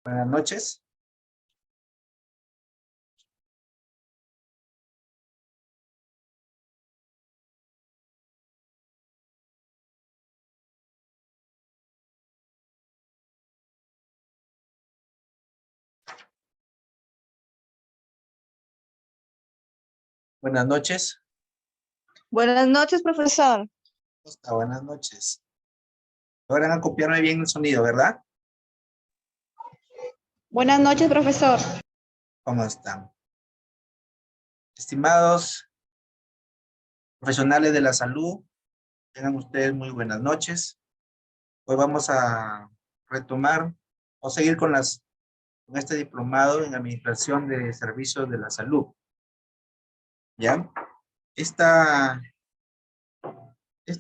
Buenas noches. Buenas noches. Buenas noches, profesor. Buenas noches. Logran acopiarme bien el sonido, ¿verdad? Buenas noches, profesor. ¿Cómo están? Estimados profesionales de la salud, tengan ustedes muy buenas noches. Hoy vamos a retomar o seguir con este diplomado en Administración de Servicios de la Salud. ¿Ya? Esta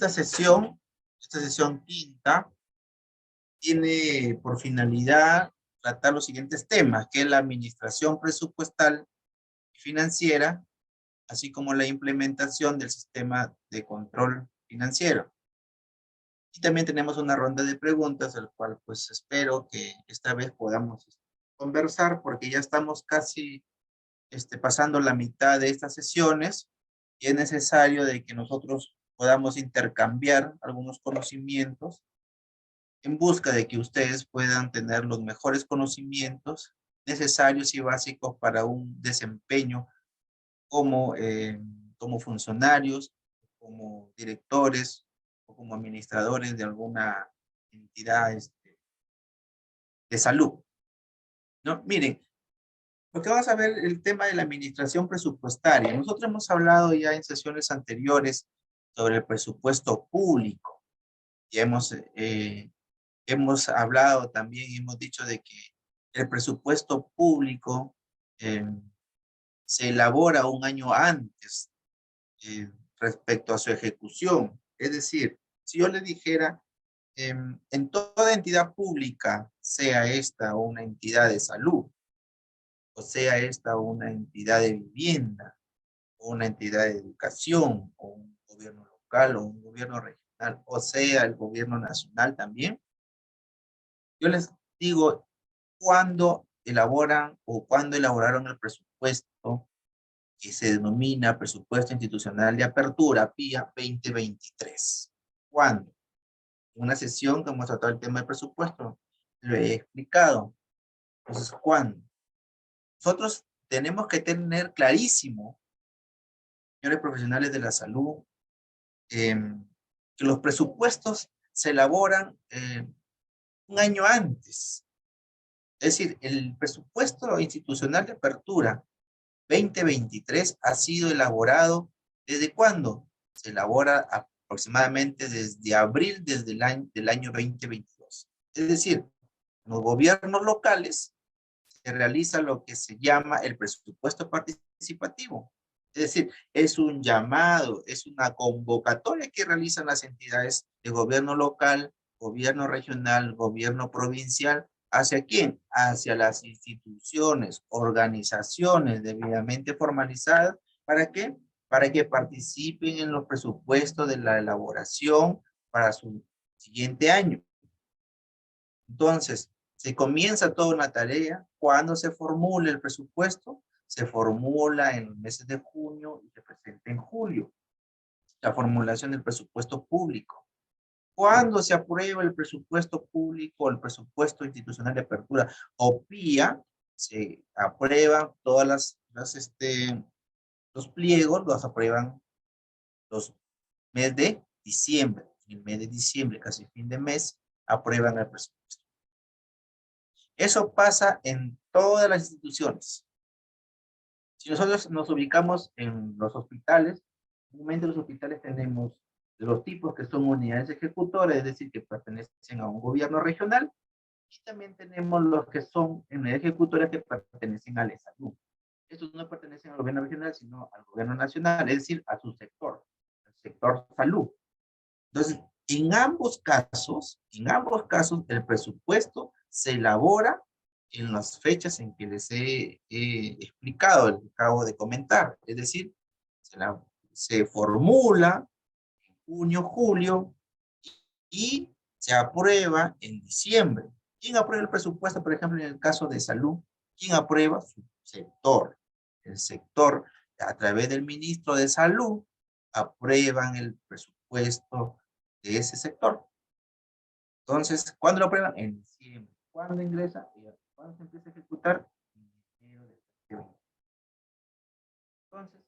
sesión quinta, tiene por finalidad tratar los siguientes temas, que es la administración presupuestal y financiera, así como la implementación del sistema de control financiero. Y también tenemos una ronda de preguntas, el cual pues espero que esta vez podamos conversar, porque ya estamos casi pasando la mitad de estas sesiones y es necesario de que nosotros podamos intercambiar algunos conocimientos en busca de que ustedes puedan tener los mejores conocimientos necesarios y básicos para un desempeño como funcionarios, como directores o como administradores de alguna entidad de salud. ¿No? Miren, lo que vamos a ver el tema de la administración presupuestaria. Nosotros hemos hablado ya en sesiones anteriores sobre el presupuesto público y hemos hablado también, hemos dicho de que el presupuesto público se elabora un año antes respecto a su ejecución. Es decir, si yo le dijera, en toda entidad pública, sea esta una entidad de salud, o sea esta una entidad de vivienda, o una entidad de educación, o un gobierno local, o un gobierno regional, o sea el gobierno nacional también, yo les digo cuándo elaboran o cuándo elaboraron el presupuesto que se denomina Presupuesto Institucional de Apertura, PIA 2023. ¿Cuándo? En una sesión que hemos tratado el tema del presupuesto, lo he explicado. Entonces, ¿cuándo? Nosotros tenemos que tener clarísimo, señores profesionales de la salud, que los presupuestos se elaboran un año antes. Es decir, el presupuesto institucional de apertura 2023 ha sido elaborado, ¿desde cuándo? Se elabora aproximadamente desde abril del año 2022. Es decir, los gobiernos locales se realiza lo que se llama el presupuesto participativo. Es decir, es un llamado, es una convocatoria que realizan las entidades de gobierno local, gobierno regional, gobierno provincial. ¿Hacia quién? Hacia las instituciones, organizaciones debidamente formalizadas. ¿Para qué? Para que participen en los presupuestos de la elaboración para su siguiente año. Entonces, se comienza toda una tarea. ¿Cuándo se formula el presupuesto? Se formula en los meses de junio y se presenta en julio. La formulación del presupuesto público. ¿Cuándo se aprueba el presupuesto público, el presupuesto institucional de apertura o PIA? Se aprueban todas los pliegos, los aprueban los meses de diciembre. En el mes de diciembre, casi fin de mes, aprueban el presupuesto. Eso pasa en todas las instituciones. Si nosotros nos ubicamos en los hospitales, normalmente los hospitales tenemos de los tipos que son unidades ejecutoras, es decir, que pertenecen a un gobierno regional, y también tenemos los que son unidades ejecutoras que pertenecen a la salud. Estos no pertenecen al gobierno regional, sino al gobierno nacional, es decir, a su sector, el sector salud. Entonces, en ambos casos, el presupuesto se elabora en las fechas en que les he explicado, les acabo de comentar. Es decir, se formula en junio, julio y se aprueba en diciembre. ¿Quién aprueba el presupuesto, por ejemplo, en el caso de salud? ¿Quién aprueba? Su sector. El sector, a través del ministro de Salud, aprueban el presupuesto de ese sector. Entonces, ¿cuándo lo aprueban? En diciembre. ¿Cuándo ingresa? ¿Cuándo se empieza a ejecutar? En enero de 2020. Entonces,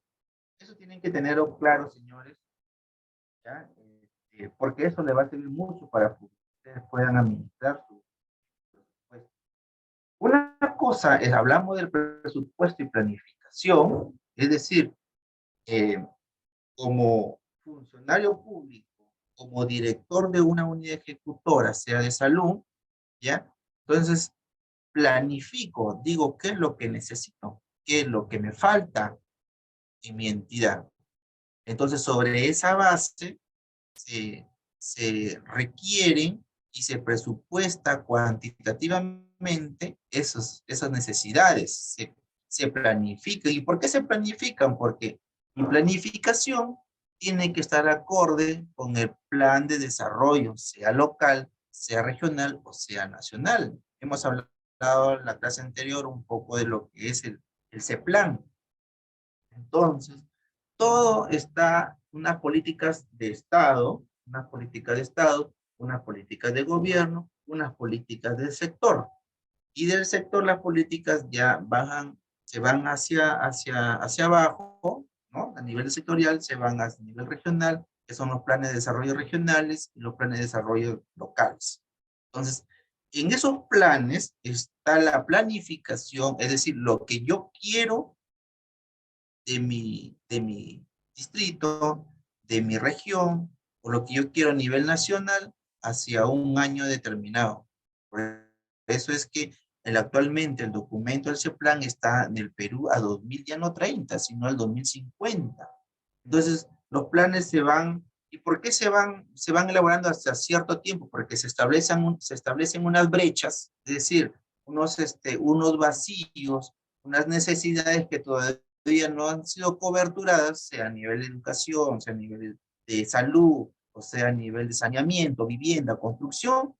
eso tienen que tenerlo claro, señores, ¿ya? Porque eso le va a servir mucho para que ustedes puedan administrar su presupuesto. Una cosa es, hablamos del presupuesto y planificación, es decir, como funcionario público, como director de una unidad ejecutora, sea de salud, ¿ya? Entonces, planifico, digo, ¿qué es lo que necesito? ¿Qué es lo que me falta en mi entidad? Entonces, sobre esa base, se requieren y se presupuesta cuantitativamente esas necesidades, se planifican. ¿Y por qué se planifican? Porque mi planificación tiene que estar acorde con el plan de desarrollo, sea local, sea regional o sea nacional. Hemos hablado en la clase anterior un poco de lo que es el CEPLAN. Entonces, todo está, unas políticas de Estado, unas políticas de gobierno, unas políticas del sector. Y del sector las políticas ya se van hacia abajo, ¿no? A nivel sectorial, se van a nivel regional, que son los planes de desarrollo regionales y los planes de desarrollo locales. Entonces, en esos planes está la planificación, es decir, lo que yo quiero de mi distrito, de mi región, o lo que yo quiero a nivel nacional hacia un año determinado. Por eso es que actualmente el documento del CEPLAN está en el Perú a 2000, ya no 30, sino al 2050. Entonces, los planes se van, ¿y por qué se van elaborando hasta cierto tiempo? Porque se establecen unas brechas, es decir, unos vacíos, unas necesidades que todavía no han sido coberturadas, sea a nivel de educación, sea a nivel de salud, o sea a nivel de saneamiento, vivienda, construcción,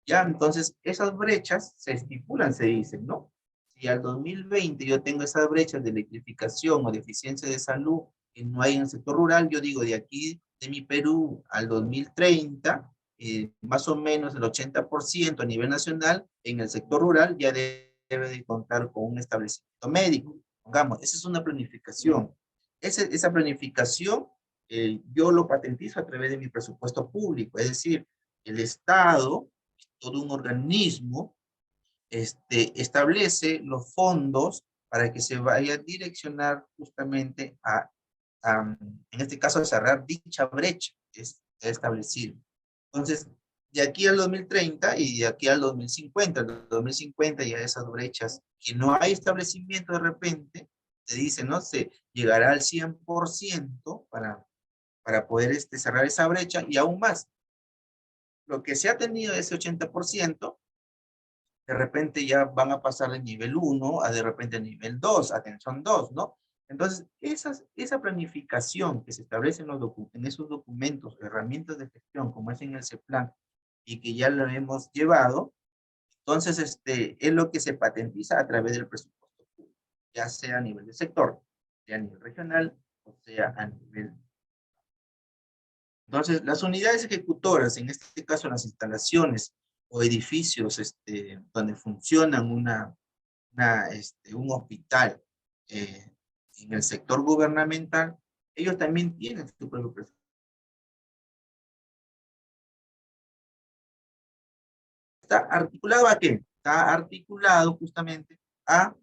ya, entonces esas brechas se estipulan, se dicen, ¿no? Si al 2020 yo tengo esas brechas de electrificación o de eficiencia de salud que no hay en el sector rural, yo digo de aquí, de mi Perú, al 2030, más o menos el 80% a nivel nacional en el sector rural ya debe de contar con un establecimiento médico. Pongamos, esa es una planificación. Esa planificación yo lo patentizo a través de mi presupuesto público, es decir, el Estado, todo un organismo, establece los fondos para que se vaya a direccionar justamente en este caso, a cerrar dicha brecha que es establecida. Entonces, de aquí al 2030 y de aquí al 2050. El 2050 ya esas brechas, que no hay establecimiento de repente, se dice, ¿no? Se llegará al 100% para poder cerrar esa brecha y aún más. Lo que se ha tenido ese 80%, de repente ya van a pasar de nivel 1 a de repente nivel 2, atención 2, ¿no? Entonces, esa planificación que se establece en esos documentos, herramientas de gestión, como es en el CEPLAN, y que ya lo hemos llevado, entonces es lo que se patentiza a través del presupuesto público, ya sea a nivel de sector, sea a nivel regional, o sea a nivel. Entonces, las unidades ejecutoras, en este caso las instalaciones o edificios donde funcionan un hospital en el sector gubernamental, ellos también tienen su propio presupuesto. ¿Está articulado a qué? Está articulado justamente a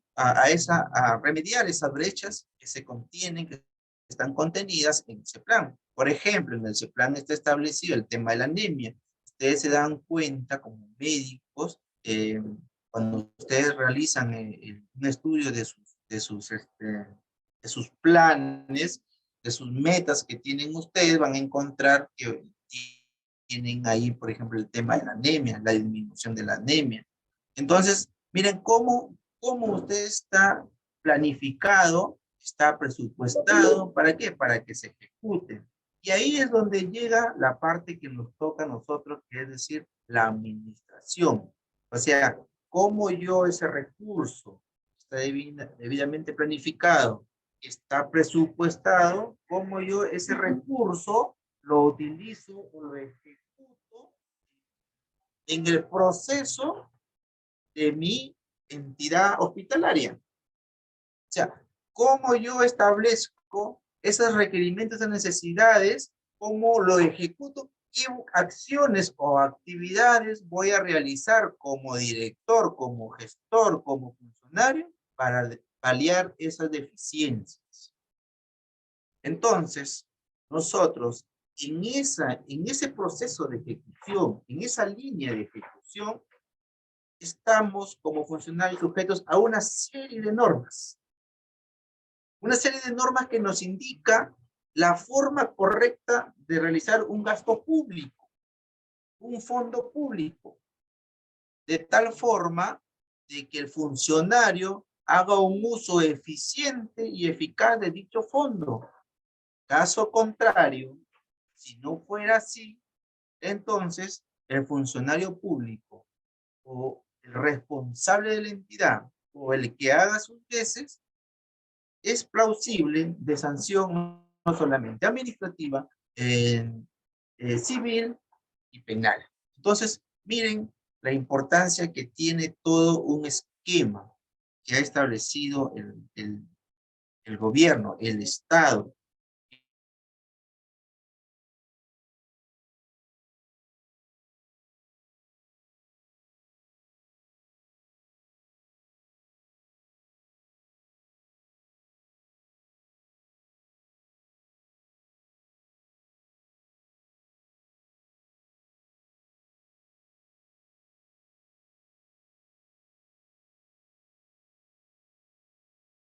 remediar esas brechas que se contienen, que están contenidas en ese plan. Por ejemplo, en ese plan está establecido el tema de la anemia. Ustedes se dan cuenta como médicos, cuando ustedes realizan un estudio de sus planes, de sus metas que tienen ustedes, van a encontrar que tienen ahí, por ejemplo, el tema de la anemia, la disminución de la anemia. Entonces, miren cómo usted está planificado, está presupuestado, ¿para qué? Para que se ejecute. Y ahí es donde llega la parte que nos toca a nosotros, que es decir, la administración. O sea, cómo yo ese recurso está debidamente planificado, está presupuestado, cómo yo ese recurso lo utilizo o lo ejecuto en el proceso de mi entidad hospitalaria. O sea, cómo yo establezco esos requerimientos, esas necesidades, cómo lo ejecuto, qué acciones o actividades voy a realizar como director, como gestor, como funcionario para paliar esas deficiencias. Entonces, nosotros en ese proceso de ejecución, en esa línea de ejecución, estamos como funcionarios sujetos a una serie de normas. Una serie de normas que nos indica la forma correcta de realizar un gasto público, un fondo público, de tal forma de que el funcionario haga un uso eficiente y eficaz de dicho fondo. Caso contrario, si no fuera así, entonces el funcionario público o el responsable de la entidad o el que haga sus veces es plausible de sanción no solamente administrativa, civil y penal. Entonces, miren la importancia que tiene todo un esquema que ha establecido el gobierno, el Estado,